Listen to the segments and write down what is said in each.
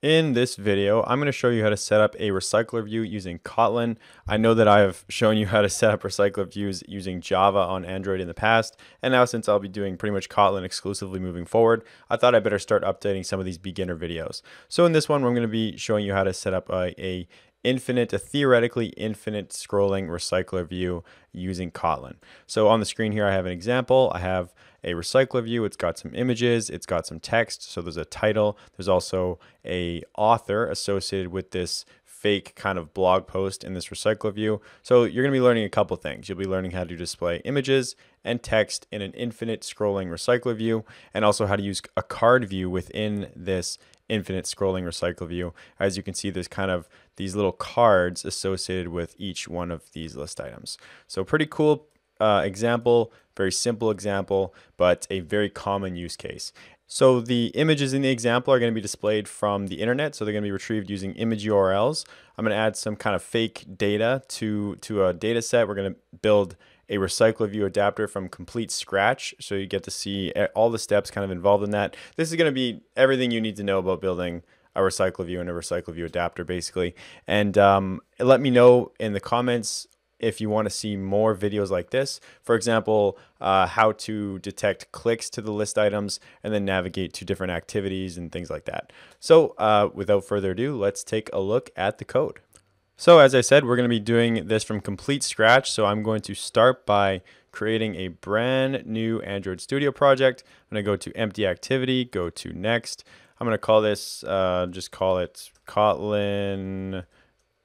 In this video, I'm going to show you how to set up a RecyclerView using Kotlin. I know that I have shown you how to set up RecyclerViews using Java on Android in the past, and now since I'll be doing pretty much Kotlin exclusively moving forward, I thought I better start updating some of these beginner videos. So in this one, I'm going to be showing you how to set up a theoretically infinite scrolling RecyclerView using Kotlin. So on the screen here, I have an example. I have a RecyclerView. It's got some images, it's got some text. So there's a title. There's also a author associated with this fake kind of blog post in this RecyclerView. So you're going to be learning a couple things. You'll be learning how to display images and text in an infinite scrolling RecyclerView, and also how to use a CardView within this infinite scrolling RecyclerView. As you can see, there's kind of these little cards associated with each one of these list items. So pretty cool example, very simple example, but a very common use case. So the images in the example are going to be displayed from the internet, so they're going to be retrieved using image URLs. I'm going to add some kind of fake data to a data set. We're going to build a RecyclerView adapter from complete scratch, so you get to see all the steps kind of involved in that. This is going to be everything you need to know about building a RecyclerView and a RecyclerView adapter, basically. And let me know in the comments if you want to see more videos like this. For example, how to detect clicks to the list items and then navigate to different activities and things like that. So without further ado, let's take a look at the code. So as I said, we're going to be doing this from complete scratch. So I'm going to start by creating a brand new Android Studio project. I'm going to go to empty activity, go to next. I'm going to call this, just call it Kotlin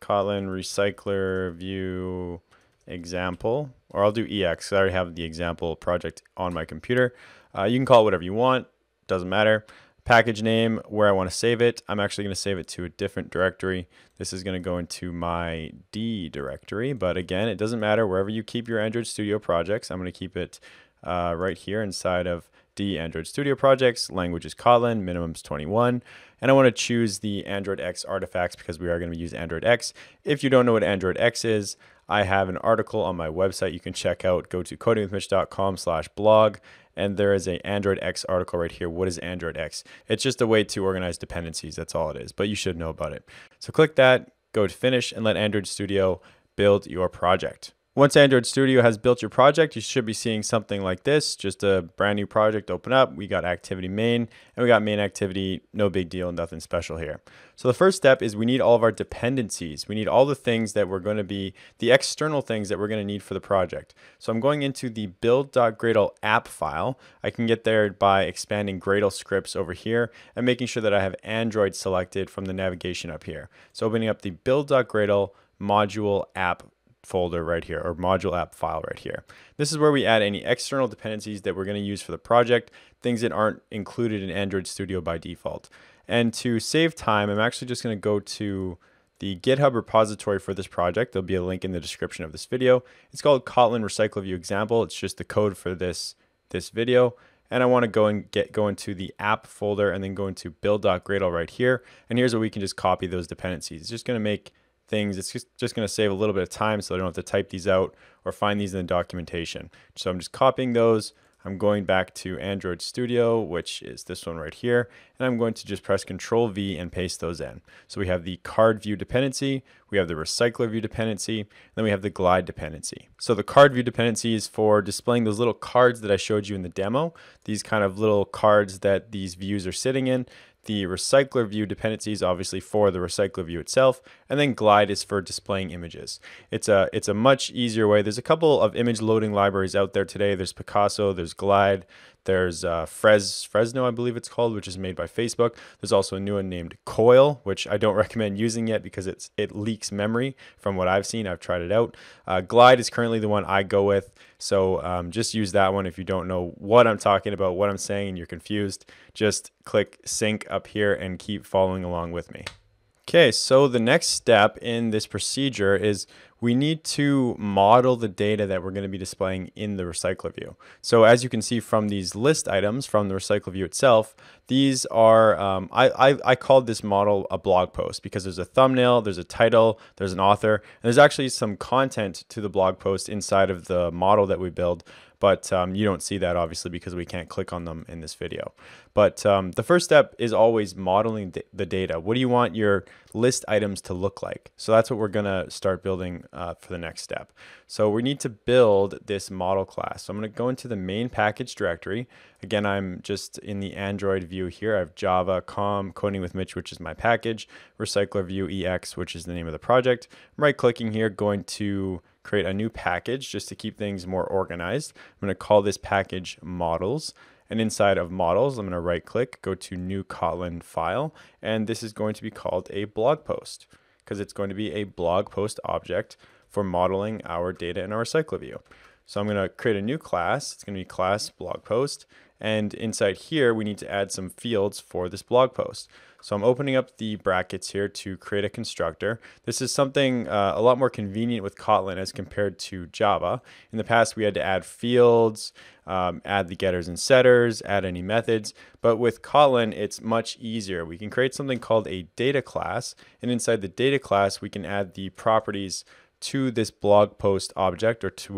RecyclerView example, or I'll do EX. I already have the example project on my computer. You can call it whatever you want, doesn't matter. Package name, where I want to save it. I'm actually going to save it to a different directory. This is going to go into my D directory, but again, it doesn't matter wherever you keep your Android Studio projects. I'm going to keep it right here inside of D Android Studio projects. Language is Kotlin, minimum's 21. And I want to choose the Android X artifacts because we are going to use Android X. If you don't know what Android X is, I have an article on my website you can check out. Go to codingwithmitch.com/blog, and there is a Android X article right here. What is Android X? It's just a way to organize dependencies. That's all it is, but you should know about it. So click that, go to finish, and let Android Studio build your project. Once Android Studio has built your project, you should be seeing something like this. Just a brand new project open up. We got activity main, and we got main activity. No big deal, nothing special here. So the first step is we need all of our dependencies. We need all the things that we're going to be, the external things that we're going to need for the project. So I'm going into the build.gradle app file. I can get there by expanding Gradle scripts over here and making sure that I have Android selected from the navigation up here. So opening up the build.gradle module app folder right here, or module app file right here. This is where we add any external dependencies that we're going to use for the project, things that aren't included in Android Studio by default. And to save time, I'm actually just going to go to the GitHub repository for this project. There'll be a link in the description of this video. It's called Kotlin RecyclerView example. It's just the code for this video. And I want to go into the app folder and then go into build.gradle right here. And here's where we can just copy those dependencies. It's just going to make things, it's just going to save a little bit of time so I don't have to type these out or find these in the documentation. So I'm just copying those. I'm going back to Android Studio, which is this one right here, and I'm going to just press Control V and paste those in. So we have the CardView dependency, we have the RecyclerView dependency, and then we have the Glide dependency. So the CardView dependency is for displaying those little cards that I showed you in the demo, these kind of little cards that these views are sitting in. The RecyclerView dependency is obviously for the RecyclerView itself, and then Glide is for displaying images. It's a much easier way. There's a couple of image loading libraries out there today. There's Picasso, there's Glide, there's Fresno, I believe it's called, which is made by Facebook. There's also a new one named Coil, which I don't recommend using yet because it leaks memory from what I've seen. I've tried it out. Glide is currently the one I go with, so just use that one if you don't know what I'm talking about, what I'm saying, and you're confused. Just click sync up here and keep following along with me. Okay, so the next step in this procedure is we need to model the data that we're going to be displaying in the RecyclerView. So as you can see from these list items from the RecyclerView itself, these are, I called this model a blog post because there's a thumbnail, there's a title, there's an author, and there's actually some content to the blog post inside of the model that we build. but you don't see that obviously because we can't click on them in this video. But the first step is always modeling the data. What do you want your list items to look like? So that's what we're gonna start building for the next step. So we need to build this model class. So I'm gonna go into the main package directory. Again, I'm just in the Android view here. I have Java, COM, Coding with Mitch, which is my package, RecyclerView EX, which is the name of the project. I'm right-clicking here, going to create a new package just to keep things more organized. I'm going to call this package models. And inside of models, I'm going to right-click, go to new Kotlin file, and this is going to be called a blog post because it's going to be a blog post object for modeling our data in our RecyclerView. So I'm going to create a new class. It's going to be class blog post. And inside here, we need to add some fields for this blog post. So I'm opening up the brackets here to create a constructor. This is something a lot more convenient with Kotlin as compared to Java. In the past, we had to add fields, add the getters and setters, add any methods. But with Kotlin, it's much easier. We can create something called a data class. And inside the data class, we can add the properties to this blog post object or to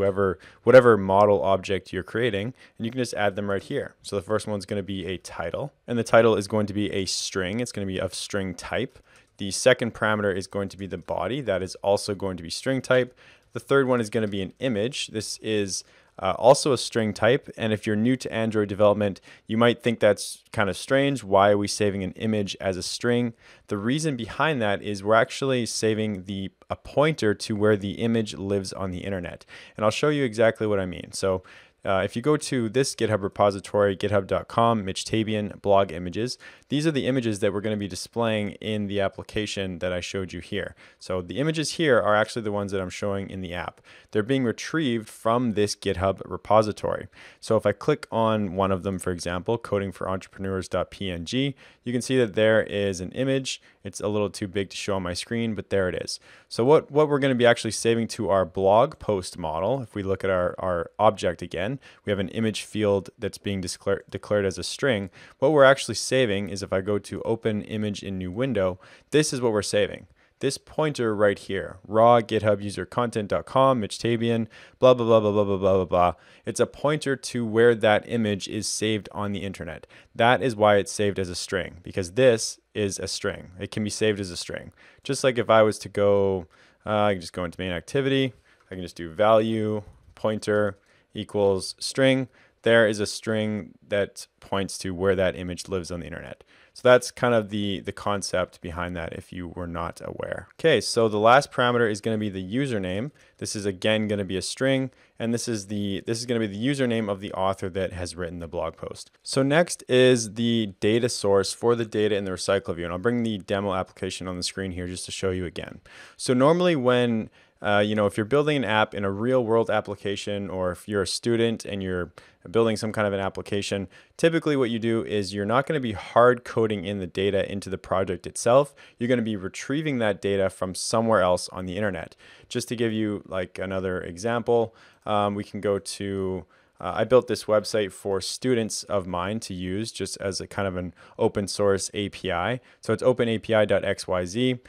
whatever model object you're creating, and you can just add them right here. So the first one's going to be a title, and the title is going to be a string. It's going to be of string type. The second parameter is going to be the body. That is also going to be string type. The third one is going to be an image. This is also a string type, and if you're new to Android development, you might think that's kind of strange. Why are we saving an image as a string? The reason behind that is we're actually saving a pointer to where the image lives on the internet, and I'll show you exactly what I mean. So if you go to this GitHub repository, github.com, Mitch Tabian, blog images, these are the images that we're going to be displaying in the application that I showed you here. So the images here are actually the ones that I'm showing in the app. They're being retrieved from this GitHub repository. So if I click on one of them, for example, codingforentrepreneurs.png, you can see that there is an image. It's a little too big to show on my screen, but there it is. So what we're going to be actually saving to our blog post model, if we look at our object again, we have an image field that's being declared as a string. What we're actually saving is if I go to open image in new window, this is what we're saving. This pointer right here, raw GitHub user content.com, Mitch Tabian, blah, blah, blah, blah, blah, blah, blah, blah, blah. It's a pointer to where that image is saved on the internet. That is why it's saved as a string, because this is a string. It can be saved as a string. Just like if I was to go, I can just go into main activity. I can just do value pointer equals string. There is a string that points to where that image lives on the internet. So that's kind of the concept behind that if you were not aware. Okay, so the last parameter is going to be the username. This is again going to be a string, and this is going to be the username of the author that has written the blog post. So next is the data source for the data in the RecyclerView, and I'll bring the demo application on the screen here just to show you again. So normally when if you're building an app in a real world application, or if you're a student and you're building some kind of an application, typically what you do is you're not going to be hard coding in the data into the project itself. You're going to be retrieving that data from somewhere else on the internet. Just to give you like another example, we can go to I built this website for students of mine to use just as a kind of an open source API. So it's openapi.xyz.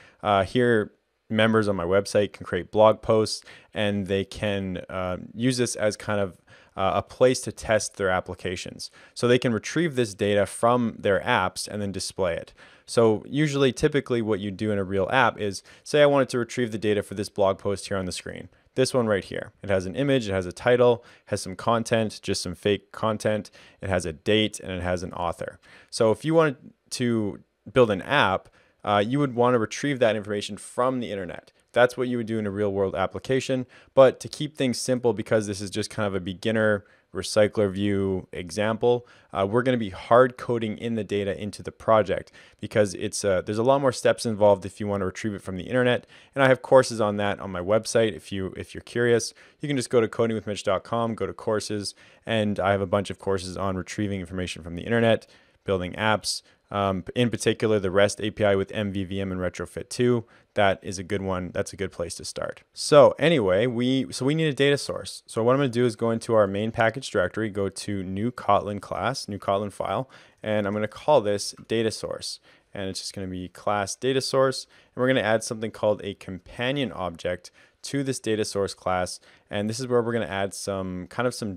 Here, members on my website can create blog posts, and they can use this as kind of a place to test their applications. So they can retrieve this data from their apps and then display it. So usually, typically what you do in a real app is, say I wanted to retrieve the data for this blog post here on the screen. This one right here. It has an image, it has a title, has some content, just some fake content, it has a date, and it has an author. So if you wanted to build an app, you would want to retrieve that information from the internet. That's what you would do in a real world application. But to keep things simple, because this is just kind of a beginner RecyclerView example, we're going to be hard coding in the data into the project, because there's a lot more steps involved if you want to retrieve it from the internet. And I have courses on that on my website. If you're curious, you can just go to codingwithmitch.com, go to courses, and I have a bunch of courses on retrieving information from the internet, building apps. In particular, the REST API with MVVM and Retrofit 2. That is a good one. That's a good place to start. So anyway, we need a data source. So what I'm going to do is go into our main package directory, go to new Kotlin class, new Kotlin file, and I'm going to call this data source. and it's just going to be class data source, and we're going to add something called a companion object to this data source class, and this is where we're going to add some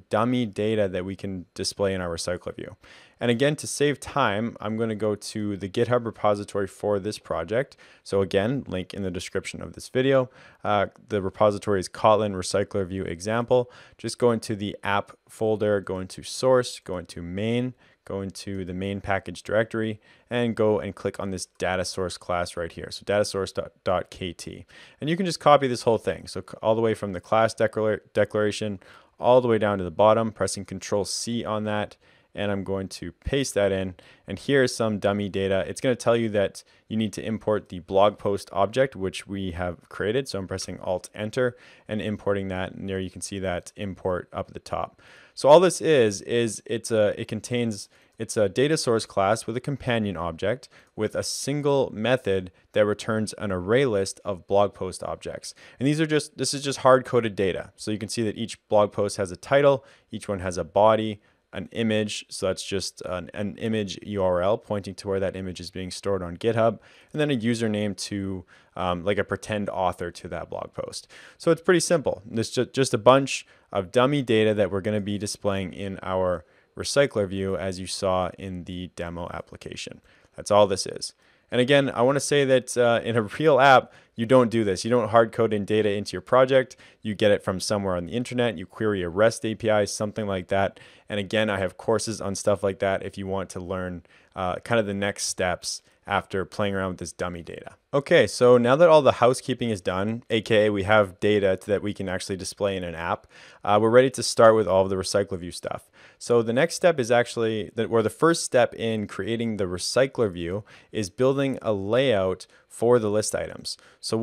dummy data that we can display in our RecyclerView. And again, to save time, I'm going to go to the GitHub repository for this project. So again, link in the description of this video. The repository is Kotlin RecyclerView example. Just go into the app folder, go into source, go into main, go into the main package directory, and go and click on this data source class right here. So data source.kt. And you can just copy this whole thing. So all the way from the class declaration all the way down to the bottom, pressing Control-C on that. And I'm going to paste that in. And here's some dummy data. It's going to tell you that you need to import the blog post object, which we have created. So I'm pressing Alt-Enter and importing that. And there you can see that import up at the top. So all this is it's a data source class with a companion object with a single method that returns an array list of blog post objects. And this is just hard-coded data. So you can see that each blog post has a title, each one has a body, an image, so that's just an image URL pointing to where that image is being stored on GitHub, and then a username to like a pretend author to that blog post. So it's pretty simple. There's just a bunch of dummy data that we're going to be displaying in our RecyclerView as you saw in the demo application. That's all this is. And again, I want to say that in a real app, you don't do this. You don't hard code in data into your project. You get it from somewhere on the internet. You query a REST API, something like that. And again, I have courses on stuff like that if you want to learn kind of the next steps after playing around with this dummy data. Okay, so now that all the housekeeping is done, aka we have data that we can actually display in an app, we're ready to start with all of the RecyclerView stuff. So the next step is actually, the first step in creating the RecyclerView is building a layout for the list items. So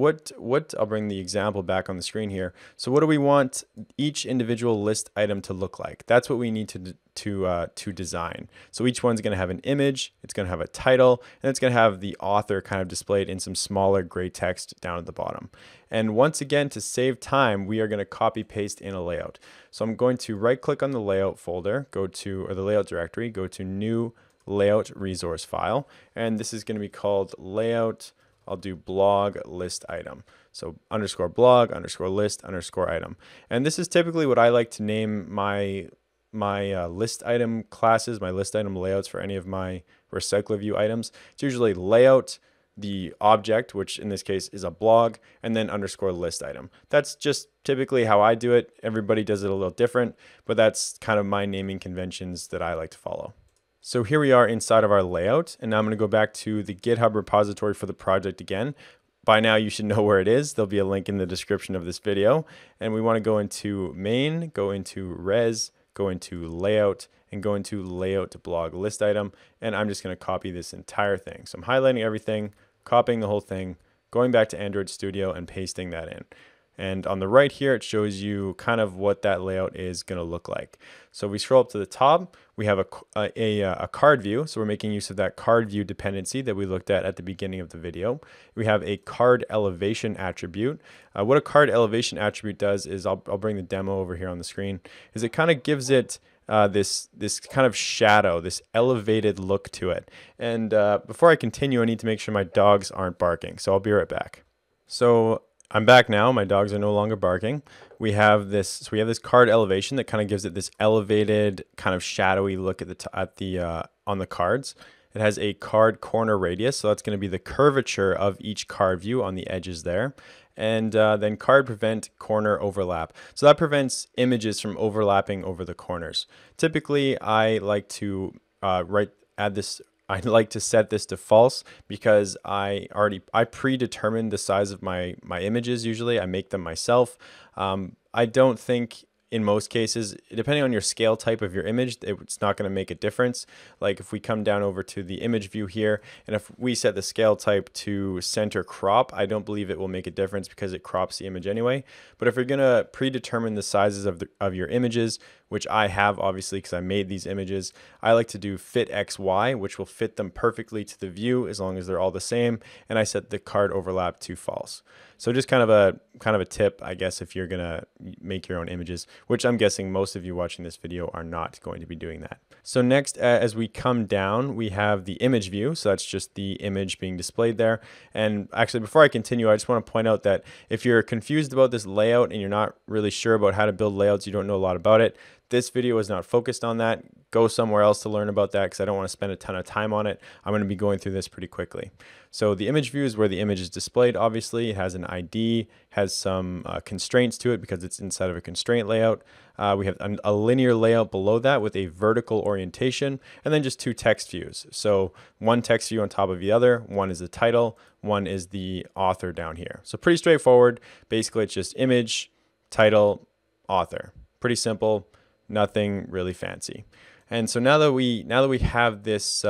I'll bring the example back on the screen here. So what do we want each individual list item to look like? That's what we need to design. So each one's going to have an image, it's going to have a title, and it's going to have the author kind of displayed in some smaller gray text down at the bottom. And once again, to save time, we are going to copy paste in a layout. So I'm going to right click on the layout folder, or the layout directory, go to new layout resource file, and this is going to be called layout. I'll do blog list item. So _blog _list _item. And this is typically what I like to name my list item classes, my list item layouts for any of my RecyclerView items. It's usually layout, the object, which in this case is a blog, and then _list item. That's just typically how I do it. Everybody does it a little different, but that's kind of my naming conventions that I like to follow. So here we are inside of our layout, and now I'm going to go back to the GitHub repository for the project again. By now you should know where it is. There'll be a link in the description of this video. And we want to go into main, go into res, go into layout, and go into layout blog list item. And I'm just going to copy this entire thing. So I'm highlighting everything, copying the whole thing, going back to Android Studio and pasting that in. And on the right here, it shows you kind of what that layout is going to look like. So we scroll up to the top, we have a card view. So we're making use of that card view dependency that we looked at the beginning of the video. We have a card elevation attribute. What a card elevation attribute does is, I'll bring the demo over here on the screen, is it kind of gives it this kind of shadow, this elevated look to it. And before I continue, I need to make sure my dogs aren't barking. So I'll be right back. So I'm back now. My dogs are no longer barking. We have this card elevation that kind of gives it this elevated, kind of shadowy look on the cards. It has a card corner radius, so that's going to be the curvature of each card view on the edges there. And then card prevent corner overlap. So that prevents images from overlapping over the corners. Typically, I like to I'd like to set this to false because I predetermine the size of my images. Usually I make them myself. I don't think in most cases, depending on your scale type of your image, it's not going to make a difference. Like if we come down over to the image view here, and if we set the scale type to center crop, I don't believe it will make a difference because it crops the image anyway. But if you're going to predetermine the sizes of your images, which I have obviously because I made these images. I like to do fit XY, which will fit them perfectly to the view as long as they're all the same. And I set the card overlap to false. So just kind of a tip, I guess, if you're gonna make your own images, which I'm guessing most of you watching this video are not going to be doing that. So next, as we come down, we have the image view. So that's just the image being displayed there. And actually, before I continue, I just want to point out that if you're confused about this layout and you're not really sure about how to build layouts, you don't know a lot about it, this video is not focused on that. Go somewhere else to learn about that because I don't want to spend a ton of time on it. I'm going to be going through this pretty quickly. So the image view is where the image is displayed. Obviously, it has an ID, has some constraints to it because it's inside of a constraint layout. We have a linear layout below that with a vertical orientation, and then just two text views. So one text view on top of the other. One is the title, one is the author down here. So pretty straightforward. Basically, it's just image, title, author. Pretty simple. Nothing really fancy. And so now that we have this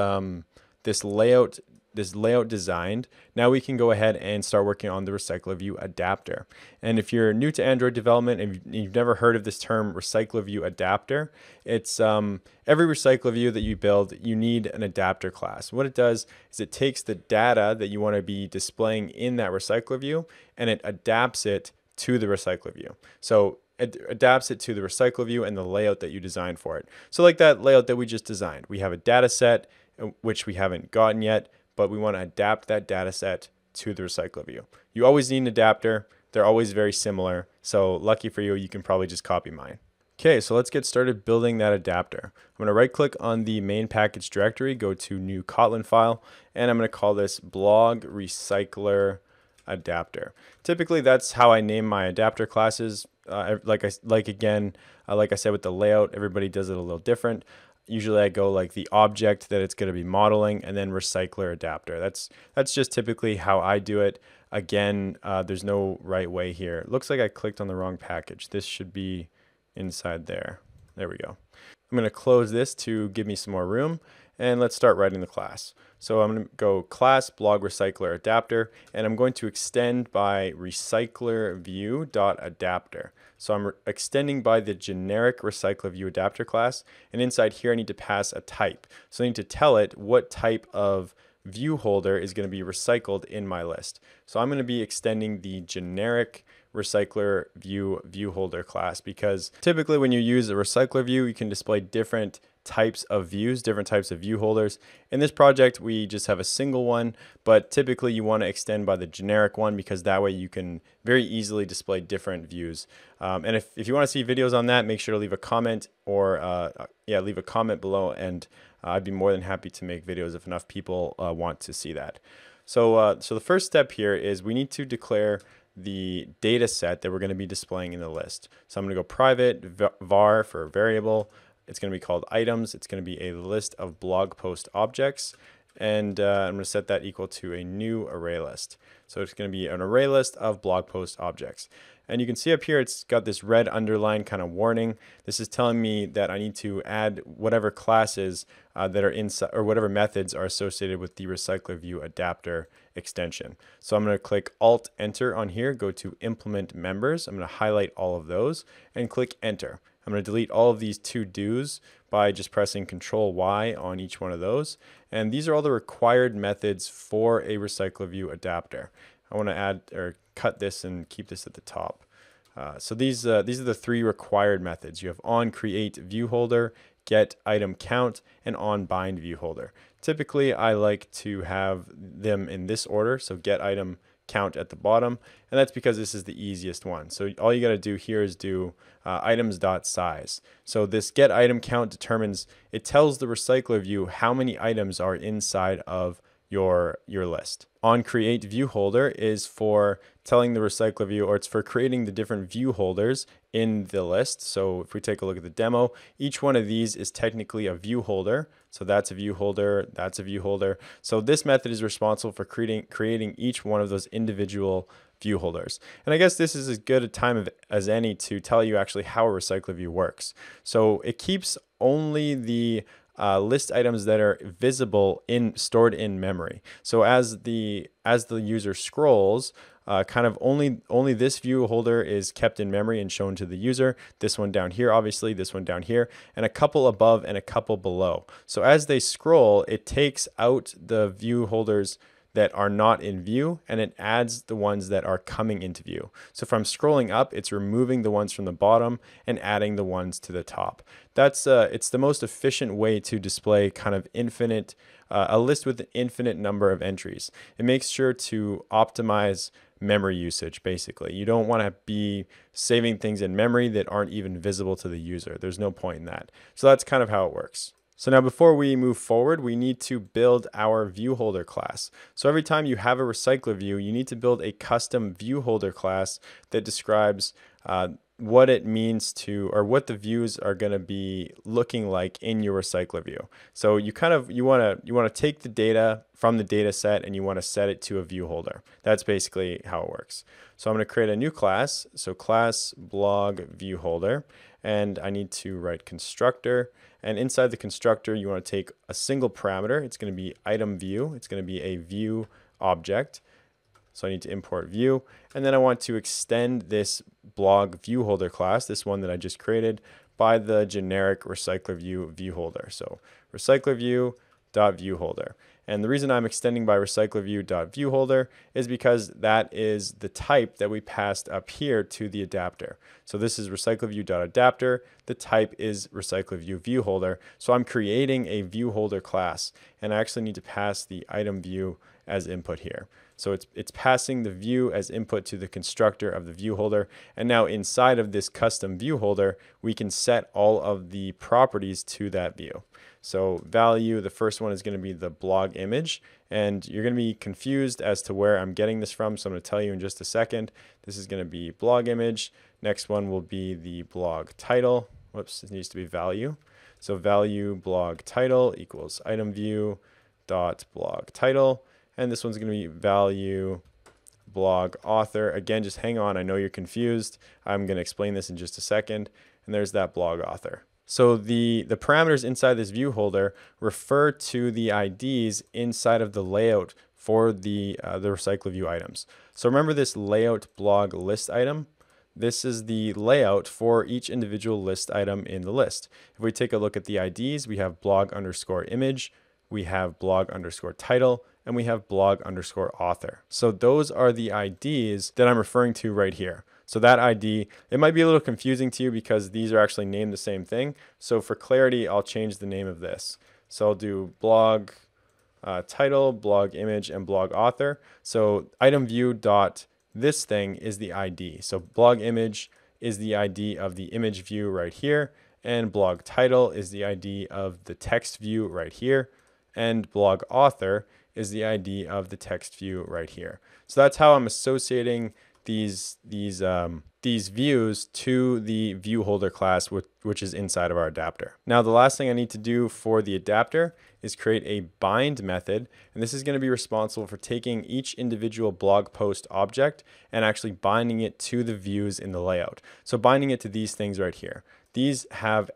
this layout designed, now we can go ahead and start working on the RecyclerView Adapter. And if you're new to Android development and you've never heard of this term RecyclerView Adapter, it's every RecyclerView that you build, you need an adapter class. What it does is it takes the data that you want to be displaying in that RecyclerView and it adapts it to the RecyclerView. So it adapts it to the RecyclerView and the layout that you designed for it. So like that layout that we just designed, we have a data set which we haven't gotten yet, but we want to adapt that data set to the RecyclerView. You always need an adapter. They're always very similar. So lucky for you, you can probably just copy mine. Okay, so let's get started building that adapter. I'm going to right click on the main package directory, go to new Kotlin file, and I'm going to call this blog recycler adapter. Typically, that's how I name my adapter classes. Like I said with the layout, everybody does it a little different. Usually I go like the object that it's going to be modeling and then recycler adapter. That's just typically how I do it. Again, there's no right way here. It looks like I clicked on the wrong package. This should be inside there. There we go. I'm going to close this to give me some more room, and let's start writing the class. So I'm going to go class blog recycler adapter, and I'm going to extend by RecyclerView.adapter. So I'm extending by the generic RecyclerView adapter class, and inside here I need to pass a type. So I need to tell it what type of view holder is going to be recycled in my list. So I'm going to be extending the generic RecyclerView view holder class because typically when you use a RecyclerView, you can display different types of views, different types of view holders. In this project, we just have a single one, but typically you want to extend by the generic one because that way you can very easily display different views. And if you want to see videos on that, make sure to leave a comment or leave a comment below, and I'd be more than happy to make videos if enough people want to see that. So the first step here is we need to declare the data set that we're going to be displaying in the list. So I'm going to go private var for a variable. It's going to be called items. It's going to be a list of blog post objects. And I'm going to set that equal to a new array list. So it's going to be an array list of blog post objects. And you can see up here, it's got this red underline kind of warning. This is telling me that I need to add whatever classes that are inside, or whatever methods are associated with the RecyclerView adapter extension. So I'm going to click Alt Enter on here, go to Implement Members. I'm going to highlight all of those and click Enter. I'm going to delete all of these to-dos by just pressing Control Y on each one of those. And these are all the required methods for a RecyclerView adapter. I want to add or cut this and keep this at the top. So these are the three required methods. You have onCreateViewHolder, getItemCount, and onBindViewHolder. Typically, I like to have them in this order. So getItemCount at the bottom, and that's because this is the easiest one. So all you got to do here is do items.size. So this getItemCount determines, it tells the RecyclerView how many items are inside of your list. OnCreateViewHolder is for telling the RecyclerView, or it's for creating the different view holders in the list. So if we take a look at the demo, each one of these is technically a view holder. So that's a view holder, that's a view holder. So this method is responsible for creating each one of those individual view holders. And I guess this is as good a time as any to tell you actually how a RecyclerView works. So it keeps only the list items that are visible stored in memory. So as the user scrolls, kind of only this view holder is kept in memory and shown to the user. This one down here, obviously, this one down here, and a couple above and a couple below. So as they scroll, it takes out the view holders that are not in view, and it adds the ones that are coming into view. So if I'm scrolling up, it's removing the ones from the bottom and adding the ones to the top. That's it's the most efficient way to display kind of infinite, a list with an infinite number of entries. It makes sure to optimize memory usage, basically. You don't want to be saving things in memory that aren't even visible to the user. There's no point in that. So that's kind of how it works. So now before we move forward, we need to build our view holder class. So every time you have a recycler view, you need to build a custom view holder class that describes what it means to, or what the views are going to be looking like in your recycler view. So you want to take the data from the data set and you want to set it to a view holder. That's basically how it works. So I'm going to create a new class. So class blog view holder, and I need to write constructor. And inside the constructor, you want to take a single parameter. It's going to be item view. It's going to be a view object. So I need to import view. And then I want to extend this blog view holder class, this one that I just created, by the generic RecyclerView view holder. So RecyclerView.viewHolder. And the reason I'm extending by RecyclerView.viewHolder is because that is the type that we passed up here to the adapter. So this is RecyclerView.adapter. The type is RecyclerView viewholder. So I'm creating a viewholder class, and I actually need to pass the item view as input here. So it's passing the view as input to the constructor of the view holder. And now inside of this custom view holder, we can set all of the properties to that view. So value, the first one is going to be the blog image, and you're going to be confused as to where I'm getting this from. So I'm going to tell you in just a second. This is going to be blog image. Next one will be the blog title. Whoops, it needs to be value. So value blog title equals item view dot blog title. And this one's going to be value blog author. Again, just hang on. I know you're confused. I'm going to explain this in just a second. And there's that blog author. So the parameters inside this view holder refer to the IDs inside of the layout for the RecyclerView items. So remember this layout blog list item? This is the layout for each individual list item in the list. If we take a look at the IDs, we have blog underscore image, we have blog underscore title, and we have blog underscore author. So those are the IDs that I'm referring to right here. So that ID, it might be a little confusing to you because these are actually named the same thing. So for clarity, I'll change the name of this. So I'll do blog title, blog image, and blog author. So item view dot this thing is the ID. So blog image is the ID of the image view right here, and blog title is the ID of the text view right here, and blog author is the ID of the text view right here. So that's how I'm associating these views to the view holder class, which is inside of our adapter. Now, the last thing I need to do for the adapter is create a bind method, and this is going to be responsible for taking each individual blog post object and actually binding it to the views in the layout. So binding it to these things right here. These have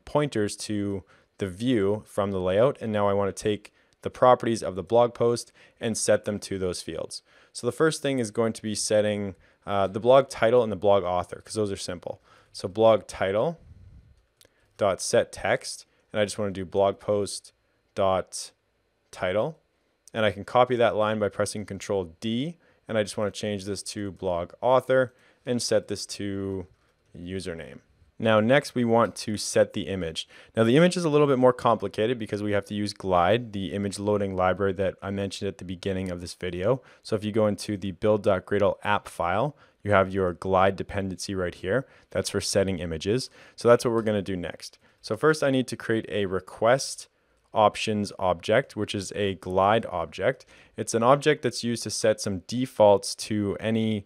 pointers to the view from the layout, and now I want to take the properties of the blog post and set them to those fields. So the first thing is going to be setting the blog title and the blog author, because those are simple. So blog title dot set text, and I just want to do blog post dot title, and I can copy that line by pressing Control D, and I just want to change this to blog author and set this to username. Now next we want to set the image. Now the image is a little bit more complicated because we have to use Glide, the image loading library that I mentioned at the beginning of this video. So if you go into the build.gradle app file, you have your Glide dependency right here. That's for setting images. So that's what we're going to do next. So first I need to create a request options object, which is a Glide object. It's an object that's used to set some defaults to any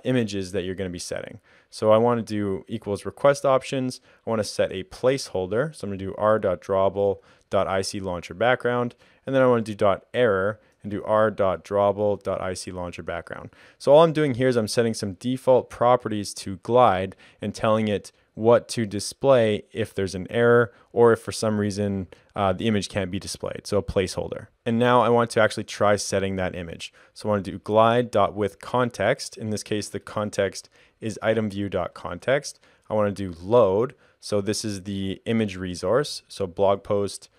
images that you're going to be setting. So I want to do equals request options. I want to set a placeholder. So I'm going to do r.drawable.icLauncherBackground, and then I want to do .error and do r.drawable.icLauncherBackground. So all I'm doing here is I'm setting some default properties to Glide and telling it what to display if there's an error or if for some reason the image can't be displayed, so a placeholder. And now I want to actually try setting that image. So I want to do glide.withContext. In this case, the context is itemView.context. I want to do load. So this is the image resource. So blog post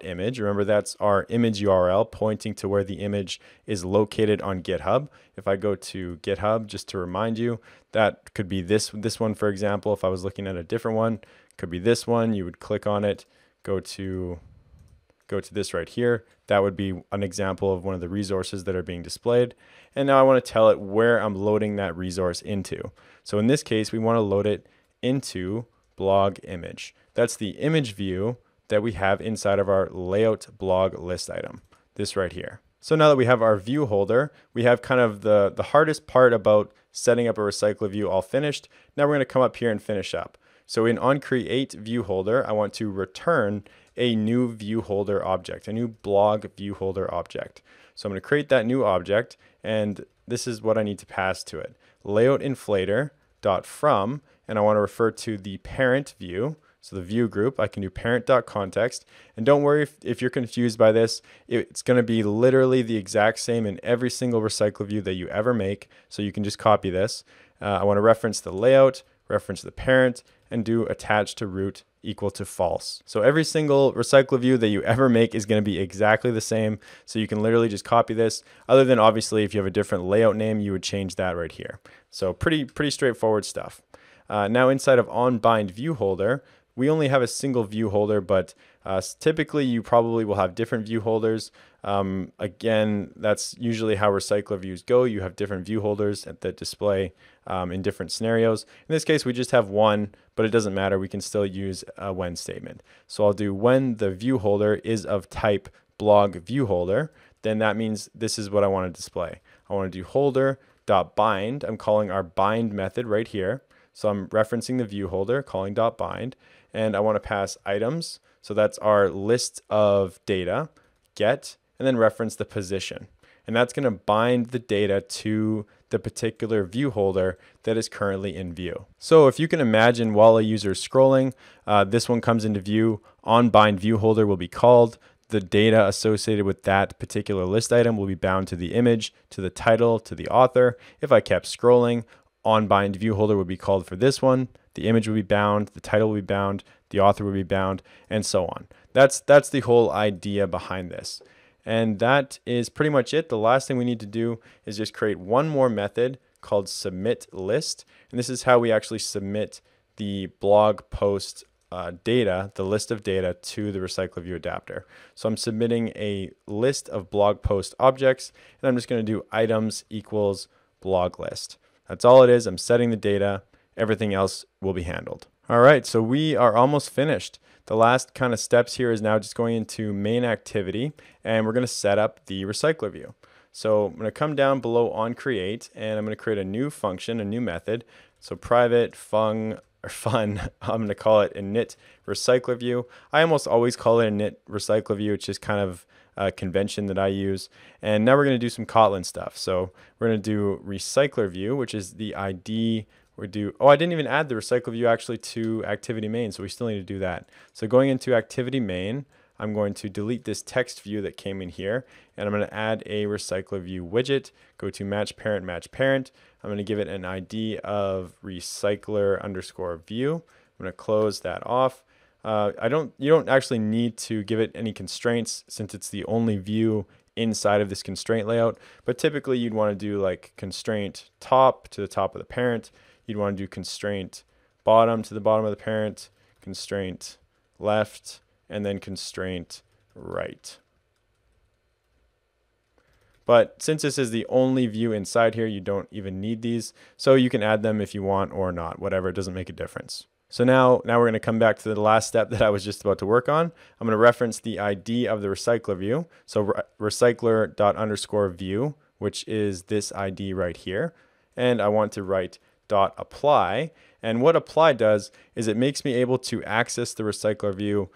.image. Remember, that's our image URL pointing to where the image is located on GitHub. If I go to GitHub, just to remind you, that could be this one, for example. If I was looking at a different one, it could be this one. You would click on it, go to this right here. That would be an example of one of the resources that are being displayed. And now I want to tell it where I'm loading that resource into. So in this case, we want to load it into blog image. That's the image view that we have inside of our layout blog list item, this right here. So now that we have our view holder, we have kind of the hardest part about setting up a RecyclerView all finished. Now we're going to come up here and finish up. So in onCreateViewHolder, I want to return a new view holder object, a new blog view holder object. So I'm going to create that new object, and this is what I need to pass to it. LayoutInflator.from, and I want to refer to the parent view. So the view group, I can do parent.context. And don't worry if you're confused by this, it's going to be literally the exact same in every single RecyclerView that you ever make. So you can just copy this. I want to reference the layout, reference the parent, and do attach to root equal to false. So every single RecyclerView that you ever make is going to be exactly the same. So you can literally just copy this. Other than obviously if you have a different layout name, you would change that right here. So pretty straightforward stuff. Now inside of onBindViewHolder, we only have a single view holder, but typically you probably will have different view holders. Again, that's usually how RecyclerViews go. You have different view holders that display in different scenarios. In this case, we just have one, but it doesn't matter. We can still use a when statement. So I'll do when the view holder is of type blog view holder, then that means this is what I want to display. I want to do holder.bind. I'm calling our bind method right here. So I'm referencing the view holder, calling .bind. And I want to pass items. So that's our list of data, get, and then reference the position. And that's going to bind the data to the particular view holder that is currently in view. So if you can imagine while a user is scrolling, this one comes into view, onBindViewHolder will be called. The data associated with that particular list item will be bound to the image, to the title, to the author. If I kept scrolling, onBindViewHolder would be called for this one. The image would be bound, the title would be bound, the author would be bound, and so on. That's the whole idea behind this. And that is pretty much it. The last thing we need to do is just create one more method called submitList. And this is how we actually submit the blog post data, the list of data, to the RecyclerView adapter. So I'm submitting a list of blog post objects, and I'm just going to do items equals blog list. That's all it is. I'm setting the data. Everything else will be handled. All right, so we are almost finished. The last kind of steps here is now just going into main activity, and we're going to set up the RecyclerView. So I'm going to come down below on create, and I'm going to create a new function, a new method. So private fun, I'm going to call it init RecyclerView. I almost always call it init RecyclerView. It's just kind of a convention that I use. And now we're going to do some Kotlin stuff. So we're going to do RecyclerView, which is the ID. I didn't even add the RecyclerView actually to activity main, so we still need to do that. So going into activity main, I'm going to delete this text view that came in here, and I'm going to add a RecyclerView widget. Go to match parent, match parent. I'm going to give it an ID of recycler_view. I'm going to close that off. You don't actually need to give it any constraints since it's the only view inside of this constraint layout, but typically you'd want to do like constraint top to the top of the parent. You'd want to do constraint bottom to the bottom of the parent, constraint left, and then constraint right. But since this is the only view inside here, you don't even need these. So you can add them if you want or not, whatever, it doesn't make a difference. So now we're going to come back to the last step that I was just about to work on. I'm going to reference the ID of the RecyclerView. So recycler._view, which is this ID right here. And I want to write dot apply. And what apply does is it makes me able to access the RecyclerView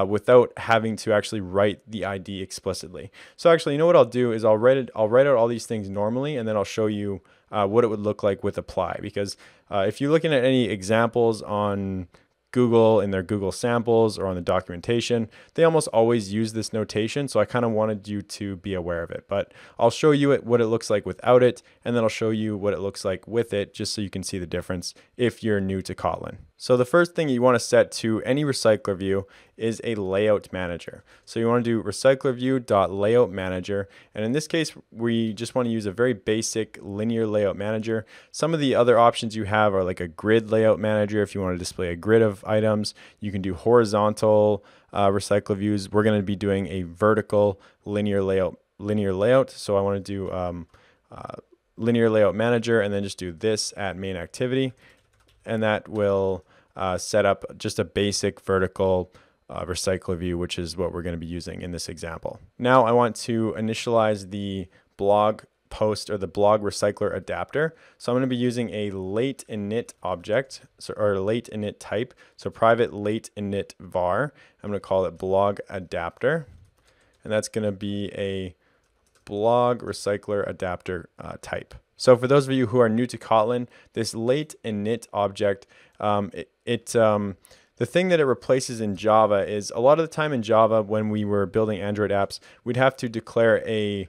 without having to actually write the ID explicitly. So actually, you know what I'll do is I'll write out all these things normally, and then I'll show you what it would look like with apply. Because if you're looking at any examples on Google in their Google samples or on the documentation, they almost always use this notation. So I kind of wanted you to be aware of it, but I'll show you what it looks like without it. And then I'll show you what it looks like with it, just so you can see the difference if you're new to Kotlin. So the first thing you want to set to any RecyclerView is a layout manager. So you want to do RecyclerView.layout manager. And in this case, we just want to use a very basic linear layout manager. Some of the other options you have are like a grid layout manager. If you want to display a grid of items, you can do horizontal RecyclerViews. We're going to be doing a vertical linear layout. So I want to do linear layout manager and then just do this at main activity. And that will set up just a basic vertical RecyclerView, which is what we're going to be using in this example. Now I want to initialize the blog post or the blog recycler adapter. So I'm going to be using a late init object, or late init type. So private late init var. I'm going to call it blog adapter. And that's going to be a blog recycler adapter type. So for those of you who are new to Kotlin, this late init object, the thing that it replaces in Java is a lot of the time in Java when we were building Android apps, we'd have to declare a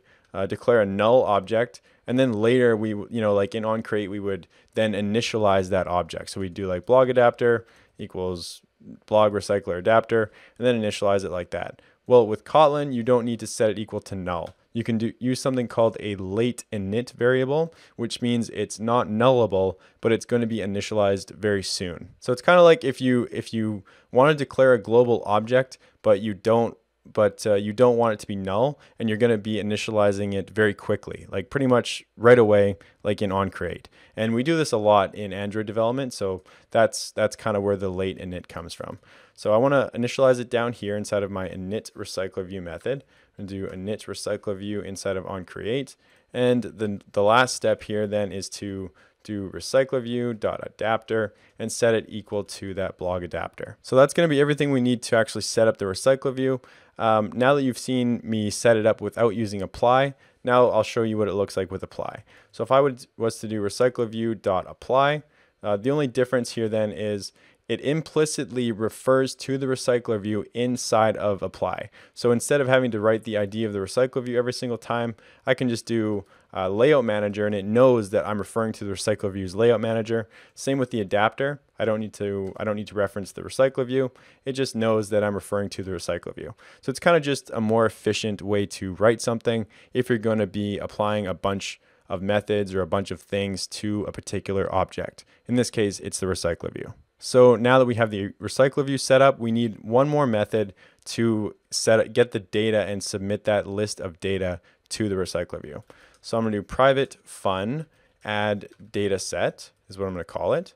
null object, and then later like in onCreate, we would then initialize that object. So we'd do like blog adapter equals blog recycler adapter, and then initialize it like that. Well, with Kotlin, you don't need to set it equal to null. You can use something called a late init variable, which means it's not nullable, but it's going to be initialized very soon. So it's kind of like if you want to declare a global object, but you don't want it to be null, and you're going to be initializing it very quickly, like pretty much right away, like in onCreate. And we do this a lot in Android development, so that's kind of where the late init comes from. So I want to initialize it down here inside of my init RecyclerView method. I'm going to do init RecyclerView inside of onCreate. And the last step here then is to do RecyclerView.adapter and set it equal to that blog adapter. So that's going to be everything we need to actually set up the RecyclerView. Now that you've seen me set it up without using apply, now I'll show you what it looks like with apply. So if I was to do RecyclerView.apply, the only difference here then is it implicitly refers to the RecyclerView inside of apply. So instead of having to write the ID of the RecyclerView every single time, I can just do layout manager, and it knows that I'm referring to the RecyclerView's layout manager. Same with the adapter. I don't need to reference the RecyclerView. It just knows that I'm referring to the RecyclerView. So it's kind of just a more efficient way to write something if you're going to be applying a bunch of methods or a bunch of things to a particular object. In this case, it's the RecyclerView. So now that we have the RecyclerView set up, we need one more method to get the data and submit that list of data to the RecyclerView. So I'm going to do private fun add data set is what I'm going to call it.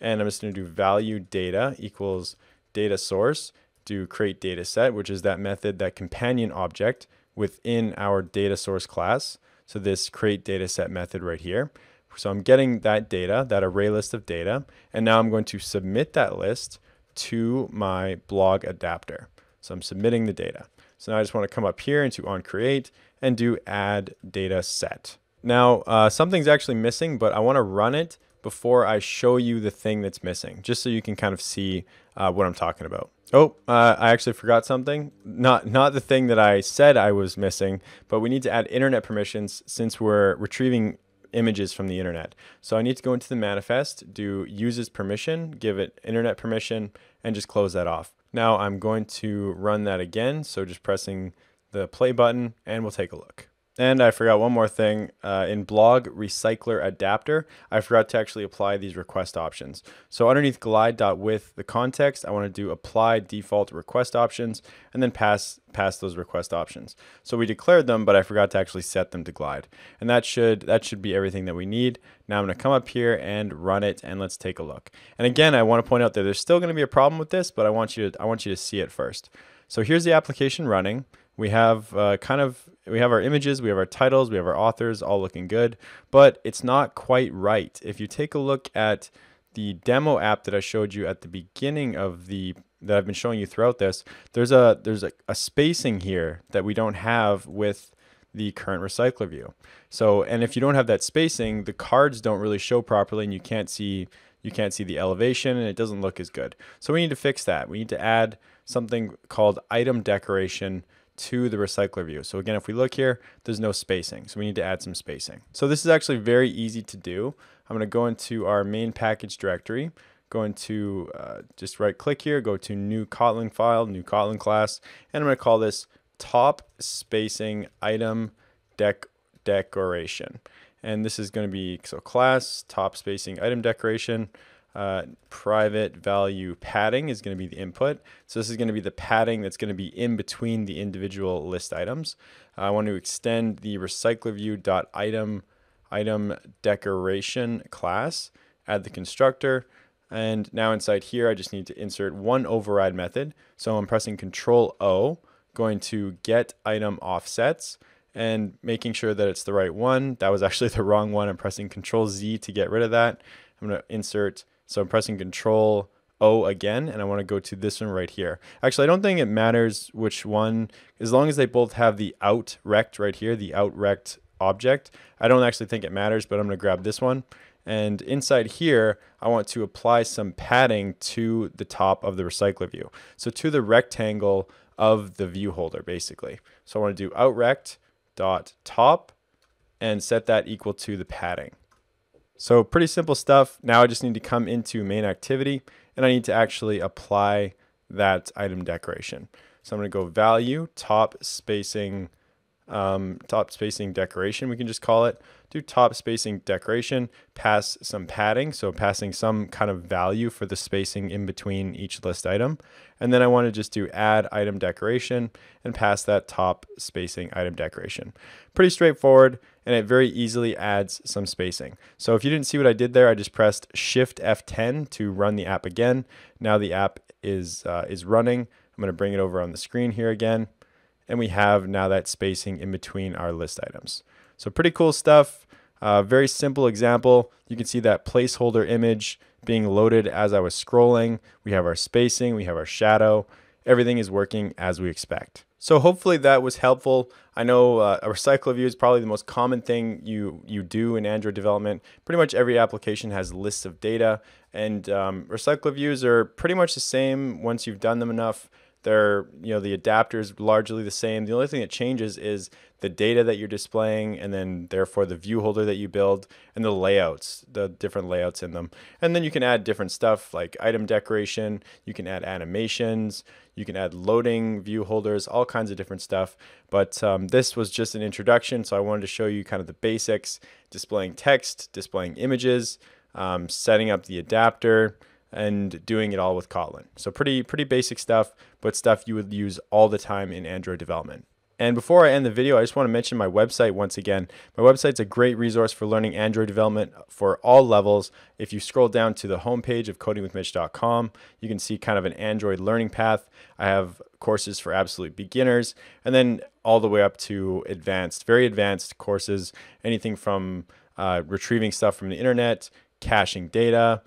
And I'm just going to do value data equals data source, do create data set, which is that method, that companion object within our data source class. So this create data set method right here. So I'm getting that data, that array list of data, and now I'm going to submit that list to my blog adapter. So I'm submitting the data. So now I just want to come up here into onCreate and do add data set. Now something's actually missing, but I want to run it before I show you the thing that's missing, just so you can kind of see what I'm talking about. Oh, I actually forgot something. Not the thing that I said I was missing, but we need to add internet permissions since we're retrieving images from the internet. So I need to go into the manifest, do uses permission, give it internet permission, and just close that off. Now I'm going to run that again. So just pressing the play button, and we'll take a look. And I forgot one more thing. In blog recycler adapter, I forgot to actually apply these request options. So underneath glide.with the context, I want to do apply default request options and then pass those request options. So we declared them, but I forgot to actually set them to glide. And that should be everything that we need. Now I'm going to come up here and run it, and let's take a look. And again, I want to point out that there's still going to be a problem with this, but I want you to see it first. So here's the application running. we have we have our images, we have our titles, we have our authors, all looking good, but it's not quite right. If you take a look at the demo app that I showed you at the beginning of that I've been showing you throughout this, there's a spacing here that we don't have with the current RecyclerView. So, and if you don't have that spacing, the cards don't really show properly, and you can't see the elevation, and it doesn't look as good. So we need to fix that. We need to add something called item decoration to the RecyclerView. So again, if we look here, there's no spacing. So we need to add some spacing. So this is actually very easy to do. I'm going to go into our main package directory, go into just right click here, go to new Kotlin file, new Kotlin class, and I'm going to call this top spacing item decoration. And this is going to be, so class top spacing item decoration, private value padding is going to be the input. So this is going to be the padding that's going to be in between the individual list items. I want to extend the RecyclerView.item decoration class, add the constructor, and now inside here I just need to insert one override method. So I'm pressing Control O, going to get item offsets, and making sure that it's the right one. That was actually the wrong one. I'm pressing Control Z to get rid of that. I'm going to insert, so I'm pressing Control O again, and I want to go to this one right here. Actually, I don't think it matters which one, as long as they both have the out rect right here, the out rect object. I don't actually think it matters, but I'm going to grab this one. And inside here, I want to apply some padding to the top of the RecyclerView. So to the rectangle of the view holder, basically. So I want to do outrect dot top and set that equal to the padding. So pretty simple stuff. Now I just need to come into main activity, and I need to actually apply that item decoration. So I'm going to go value top spacing decoration, we can just call it. Do top spacing decoration, pass some padding, so passing some kind of value for the spacing in between each list item. And then I want to just do add item decoration and pass that top spacing item decoration. Pretty straightforward, and it very easily adds some spacing. So if you didn't see what I did there, I just pressed Shift F10 to run the app again. Now the app is running. I'm going to bring it over on the screen here again. And we have now that spacing in between our list items. So pretty cool stuff. Very simple example. You can see that placeholder image being loaded as I was scrolling. We have our spacing, we have our shadow. Everything is working as we expect. So hopefully that was helpful. I know a RecyclerView is probably the most common thing you do in Android development. Pretty much every application has lists of data, and RecyclerViews are pretty much the same once you've done them enough. They're, the adapter is largely the same. The only thing that changes is the data that you're displaying, and then therefore the view holder that you build, and the layouts, the different layouts in them. And then you can add different stuff like item decoration, you can add animations, you can add loading view holders, all kinds of different stuff. But this was just an introduction, so I wanted to show you kind of the basics, displaying text, displaying images, setting up the adapter, and doing it all with Kotlin. So pretty basic stuff, but stuff you would use all the time in Android development. And before I end the video, I just want to mention my website once again. My website's a great resource for learning Android development for all levels. If you scroll down to the homepage of codingwithmitch.com, you can see kind of an Android learning path. I have courses for absolute beginners, and then all the way up to advanced, very advanced courses, anything from retrieving stuff from the internet, caching data,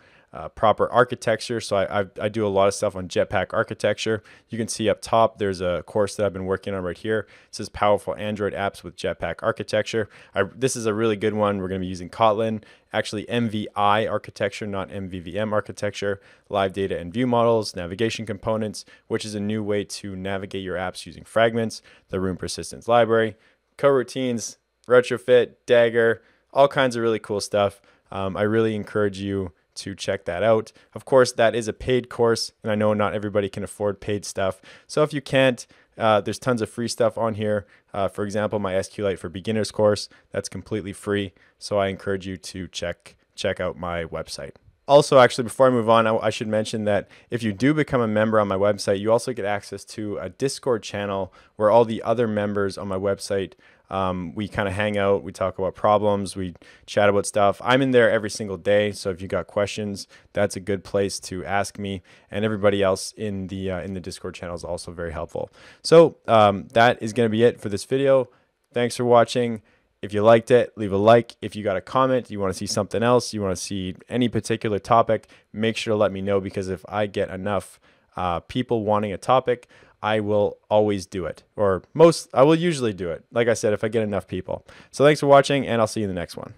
proper architecture. So I do a lot of stuff on Jetpack architecture. You can see up top, there's a course that I've been working on right here. It says Powerful Android Apps with Jetpack Architecture. This is a really good one. We're going to be using Kotlin, actually MVI architecture, not MVVM architecture, live data and view models, navigation components, which is a new way to navigate your apps using fragments, the room persistence library, coroutines, retrofit, Dagger, all kinds of really cool stuff. I really encourage you to check that out. Of course, that is a paid course, and I know not everybody can afford paid stuff. So if you can't, there's tons of free stuff on here. For example, my SQLite for Beginners course, that's completely free. So I encourage you to check out my website. Also, actually, before I move on, I should mention that if you do become a member on my website, you also get access to a Discord channel where all the other members on my website We kind of hang out, we talk about problems, we chat about stuff. I'm in there every single day, so if you got questions, that's a good place to ask me. And everybody else in the Discord channel is also very helpful. So that is going to be it for this video. Thanks for watching. If you liked it, leave a like. If you got a comment, you want to see something else, you want to see any particular topic, make sure to let me know, because if I get enough people wanting a topic, I will always do it, or I will usually do it. Like I said, if I get enough people. So thanks for watching, and I'll see you in the next one.